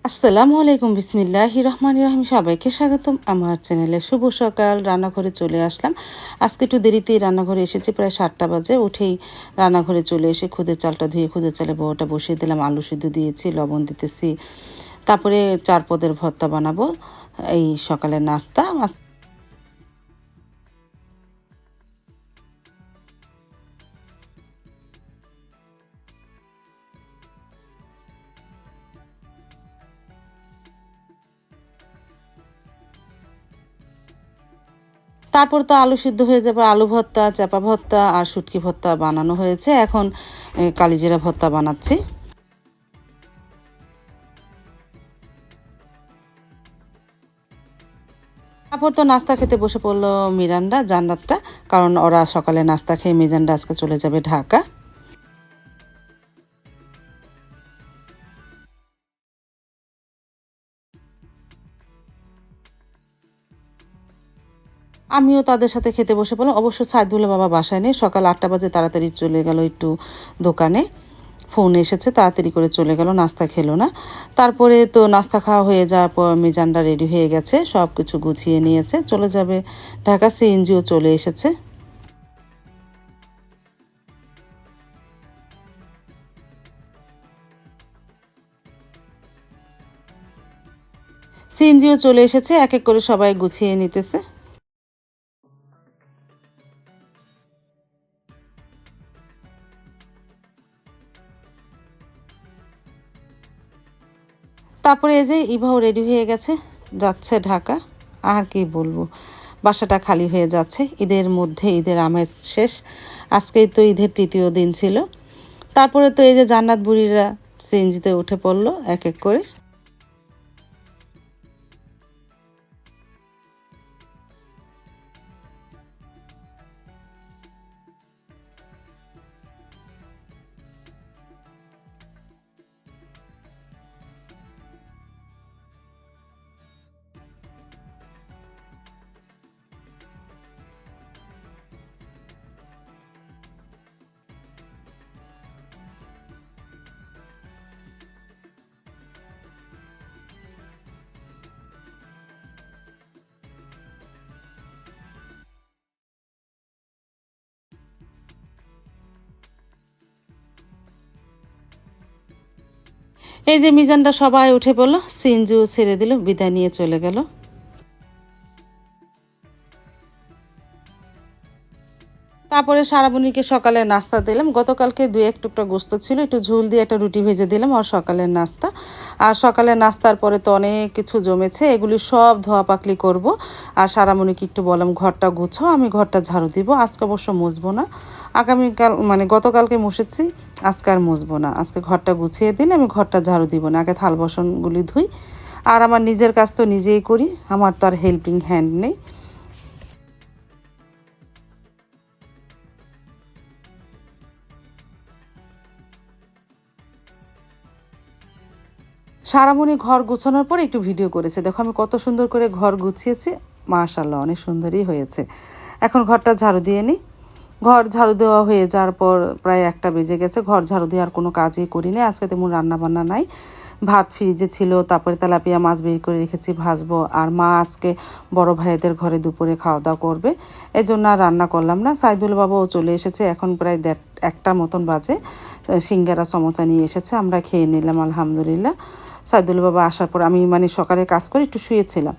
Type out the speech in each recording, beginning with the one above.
আসসালামু আলাইকুম, বিসমিল্লাহির রহমানির রহিম। সবাইকে স্বাগতম আমার চ্যানেলে। শুভ সকাল। রান্নাঘরে চলে আসলাম। আজকে একটু দেরিতেই রান্নাঘরে এসেছি, প্রায় 7টা বাজে। উঠেই রান্নাঘরে চলে এসে খুদের চালটা ধুয়ে খুদের চালে বড়টা বসিয়ে দিলাম। আলু সিদ্ধ দিয়েছি, লবণ দিতেছি। তারপরে 4 পদের ভর্তা বানাবো, এই সকালের নাস্তা। তারপর তো আলু সিদ্ধ হয়ে যাবে। আলু ভর্তা, চাপা ভর্তা আর শুটকি ভর্তা বানানো হয়েছে। এখন কালিজিরা ভর্তা বানাচ্ছি। তারপর তো নাস্তা খেতে বসে পড়লো মিরান্ডা, জান্নাতটা। কারণ ওরা সকালে নাস্তা খেয়ে মিজানটা আজকে চলে যাবে ঢাকা। আমিও তাদের সাথে খেতে বসে পড়লাম। অবশ্য সাইদুল্লাহ বাবা বাসায় নেই। সকাল 8টা বাজে তাড়াতাড়ি চলে গেল একটু দোকানে। ফোন এসেছে, তাড়াতাড়ি করে চলে গেল, নাস্তা খেলো না। তারপরে তো নাস্তা খাওয়া হয়ে যাওয়ার পর মিজানটা রেডি হয়ে গেছে, সব কিছু গুছিয়ে নিয়েছে, চলে যাবে ঢাকা। সিএনজিও চলে এসেছে। সিএনজিও চলে এসেছে, এক এক করে সবাই গুছিয়ে নিতেছে। তারপরে এই যে ইভাও রেডি হয়ে গেছে, যাচ্ছে ঢাকা। আর কি বলবো, বাসাটা খালি হয়ে যাচ্ছে। ঈদের মধ্যে ঈদের আমেজ শেষ। আজকেই তো ঈদের 3য় দিন ছিল। তারপরে তো এই যে জান্নাত বুড়িরা সিএনজিতে উঠে পড়লো এক এক করে। এই যে মিজানটা সবাই উঠে পড়লো, সিএনজিও ছেড়ে দিল, বিদায় নিয়ে চলে গেল। তারপরে সারাবনিকে সকালে নাস্তা দিলাম। গতকালকে 2-1 টুকরা গোস্ত ছিল, একটু ঝোল দিয়ে একটা রুটি ভেজে দিলাম আর সকালের নাস্তা। আর সকালের নাস্তার পরে তো অনেক কিছু জমেছে, এগুলি সব ধোয়া পাকলি করব। আর সারামণিকে একটু বললাম ঘরটা গুছাও, আমি ঘরটা ঝাড়ু দিব। আজকে অবশ্য মুছবো না, আগামীকাল মানে গতকালকে মুছেছি, আজকে আর মুছবো না। আজকে ঘরটা গুছিয়ে দিলে আমি ঘরটা ঝাড়ু দিব না, আগে থাল বাসনগুলি ধুই। আর আমার নিজের কাজ তো নিজেই করি, আমার তো আর হেল্পিং হ্যান্ড নেই। সারামণি ঘর গুছানোর পর একটু ভিডিও করেছে, দেখো আমি কত সুন্দর করে ঘর গুছিয়েছি। মাশাআল্লাহ, অনেক সুন্দরই হয়েছে। এখন ঘরটা ঝাড়ু দিয়ে নিই। ঘর ঝাড়ু দেওয়া হয়ে যাওয়ার পর প্রায় 1টা বেজে গেছে। ঘর ঝাড়ু দিয়ে আর কোনো কাজই করিনি। আজকে তেমন রান্না বান্না নাই। ভাত ফ্রিজে ছিল, তারপরে তেলাপিয়া মাছ বের করে রেখেছি, ভাজবো। আর মা আজকে বড় ভাইদের ঘরে দুপুরে খাওয়া দাওয়া করবে, এই জন্য আর রান্না করলাম না। সাইদুল বাবাও চলে এসেছে, এখন প্রায় 1টা মতন বাজে। সিঙ্গারা সমোসা নিয়ে এসেছে, আমরা খেয়ে নিলাম আলহামদুলিল্লাহ। সাইদুল বাবা আসার পর আমি সকালে কাজ করে একটু শুয়েছিলাম।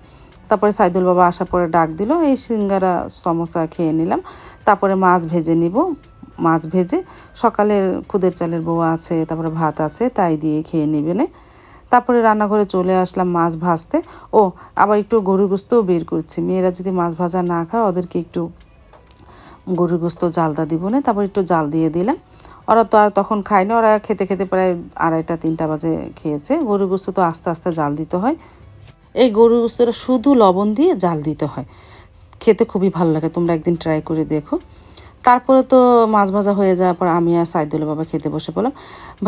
তারপরে সাইদুল বাবা আসার পরে ডাক দিল, এই সিঙ্গারা সমোসা খেয়ে নিলাম। তারপরে মাছ ভেজে নিব। মাছ ভেজে সকালের খুদের চালের বউয়া আছে, তারপরে ভাত আছে, তাই দিয়ে খেয়ে নেবেন। তারপরে রান্নাঘরে চলে আসলাম মাছ ভাজতে। ও, আবার একটু গরুর গোস্তও বের করছি। মেয়েরা যদি মাছ ভাজা না খায়, ওদেরকে একটু গরুর গোস্ত জালটা দিব না, তারপর একটু জাল দিয়ে দিলাম। ওরা তো আর তখন খায়নি, ওরা খেতে খেতে প্রায় 2:30-3টা বাজে খেয়েছে। গরুর গোস্ত তো আস্তে আস্তে জাল দিতে হয়। এই গরুর গোস্তটা শুধু লবণ দিয়ে জাল দিতে হয়, খেতে খুবই ভালো লাগে। তোমরা একদিন ট্রাই করে দেখো। তারপরে তো মাছ ভাজা হয়ে যাওয়ার পর আমি আর সাইদুল বাবা খেতে বসে পড়লাম।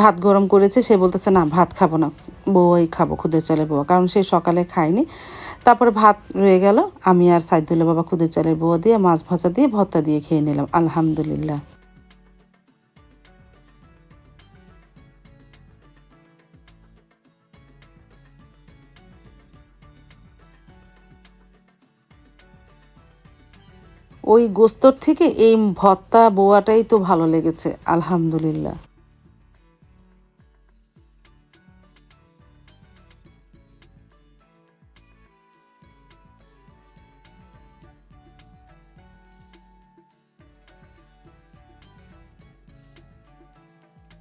ভাত গরম করেছে, সে বলতেছে না ভাত খাবো না, বউই খাবো, খুদের চালের বউয়া, কারণ সে সকালে খায়নি। তারপরে ভাত রয়ে গেল, আমি আর সাইদুল্লাহ বাবা খুদের চালের বউয়া দিয়ে মাছ ভাজা দিয়ে ভর্তা দিয়ে খেয়ে নিলাম আলহামদুলিল্লাহ। ওই গোস্তর থেকে এই ভর্তা বোয়াটাই তো ভালো লেগেছে, আলহামদুলিল্লাহ।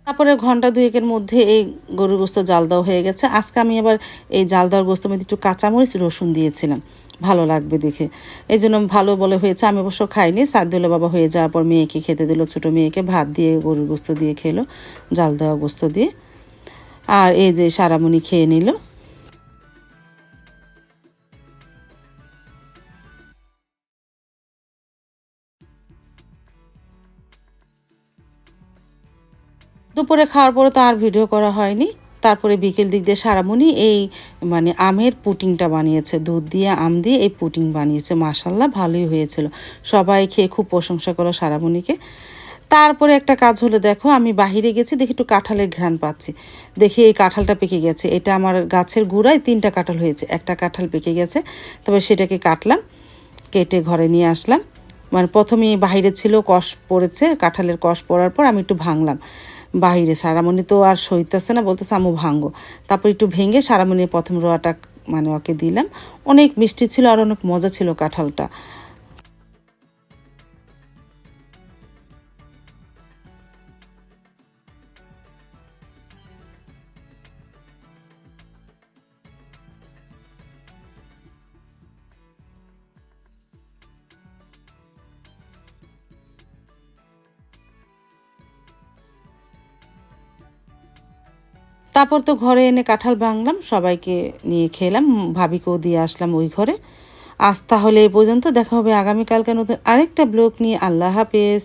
তারপরে ঘন্টা দুয়েকের মধ্যে এই গরুর গোস্ত জাল দেওয়া হয়ে গেছে। আজকে আমি আবার এই জাল দেওয়ার গোস্তের মধ্যে একটু কাঁচামরিচ রসুন দিয়েছিলাম, ভালো লাগবে দেখে, এই জন্য ভালো বলে হয়েছে। আমি অবশ্য খাইনি, সাদুল্লা বাবা হয়ে যাওয়ার পর মেয়েকে খেতে দিল, ছোটো মেয়েকে ভাত দিয়ে গরুর গোস্ত দিয়ে খেলো, জাল দেওয়া গোস্ত দিয়ে। আর এই যে সারামণি খেয়ে নিল। দুপুরে খাওয়ার পরে তো আর ভিডিও করা হয়নি। তারপরে বিকেল দিক দিয়ে সারামণি এই মানে আমের পুটিংটা বানিয়েছে, দুধ দিয়ে আম দিয়ে এই পুটিং বানিয়েছে, মাশাল্লাহ ভালোই হয়েছিল। সবাই খেয়ে খুব প্রশংসা করলো সারামণিকে। তারপরে একটা কাজ হলো, দেখো আমি বাহিরে গেছি, দেখি একটু কাঁঠালের ঘ্রাণ পাচ্ছি, দেখি এই কাঁঠালটা পেকে গেছে। এটা আমার গাছের গোড়ায় 3টা কাঁঠাল হয়েছে, একটা কাঁঠাল পেকে গেছে। তবে সেটাকে কাটলাম, কেটে ঘরে নিয়ে আসলাম। মানে প্রথমে বাহিরে ছিল, কষ পড়েছে, কাঁঠালের কষ পড়ার পর আমি একটু ভাঙলাম বাহিরে। সারামণি তো আর সইতেছে না, বলতেছে আম্মু ভাঙো। তারপর একটু ভেঙে সারামণির প্রথম রোয়াটা মানে ওকে দিলাম। অনেক মিষ্টি ছিল আর অনেক মজা ছিল কাঁঠালটা। তারপর তো ঘরে এনে কাঁঠাল ভাঙলাম, সবাইকে নিয়ে খেলাম, ভাবিকেও দিয়ে আসলাম ওই ঘরে। আজ তাহলে এই পর্যন্ত, দেখা হবে আগামীকালকে নতুন আরেকটা ব্লগ নিয়ে। আল্লাহ হাফেজ।